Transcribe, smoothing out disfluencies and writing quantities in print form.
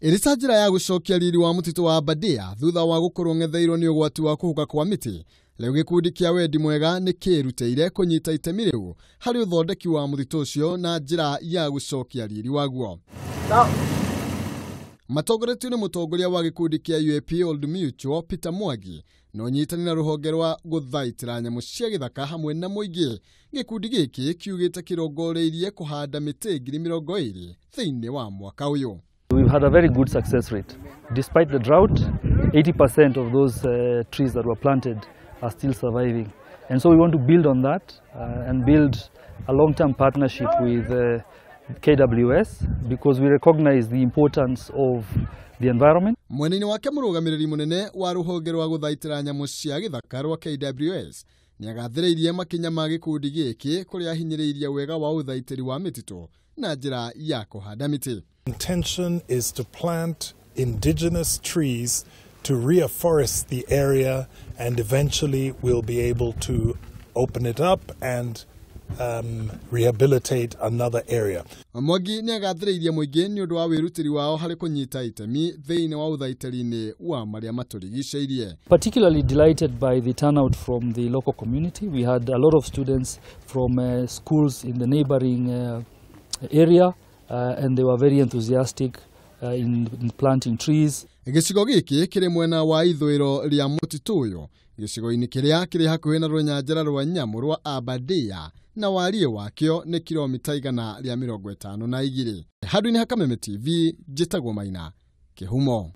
Irisa njira ya gucokia riri wa mutitu wa Aberdare thutha wa gukorwo ngetheirwo ni ugwati wa kuhuka kwa miti. Leo gikundi kia wendi mwega ni kiruteire kunyita itemi riu hari uthondeki wa mutitu ucio na njira ya gucokia riri waguo. Matogoretio ni mutongoria wa gikundi kia UAP Old Mutual Peter Mwangi no unyitaniri na Ruhonge rwa guthaitira nyamu cia githaka hamwe na muingi. Gikundi giki kiugite kirongoreirie kuhanda miti 20,000 thiini wa mwaka uyu. We've had a very good success rate. Despite the drought, 80% of those trees that were planted are still surviving. And so we want to build on that and build a long-term partnership with KWS because we recognize the importance of the environment. Mwena-ini wake murugamiriri munene wa Ruhonge rwa guthaitira nyamu cia githaka rwa KWS ni agathiriirie makinya ma gikundi giki kuria ahinyiriirie wega wa uthaitiri wa mititu na njira ya kuhanda miti. Intention is to plant indigenous trees to reforest the area, and eventually we'll be able to open it up and rehabilitate another area. Mwangi ni agathiriirie muingi ni undu wa wirutiri wao hari kunyita itemi thiini wa uthaitiri-ini wa maria maturigiciirie. Particularly delighted by the turnout from the local community. We had a lot of students from schools in the neighboring area. And they were very enthusiastic in planting trees. Gicigo giki kiri mwena wa ithwiro ria mutitu uyu. Gicigo-ini kiria kiri hakuhi na runyanjara rwa nyamu rwa Aberdare na warie wakio ni kilomita 152. Handu-ini ha Kameme TV, njitagwo Maina, Kihumo.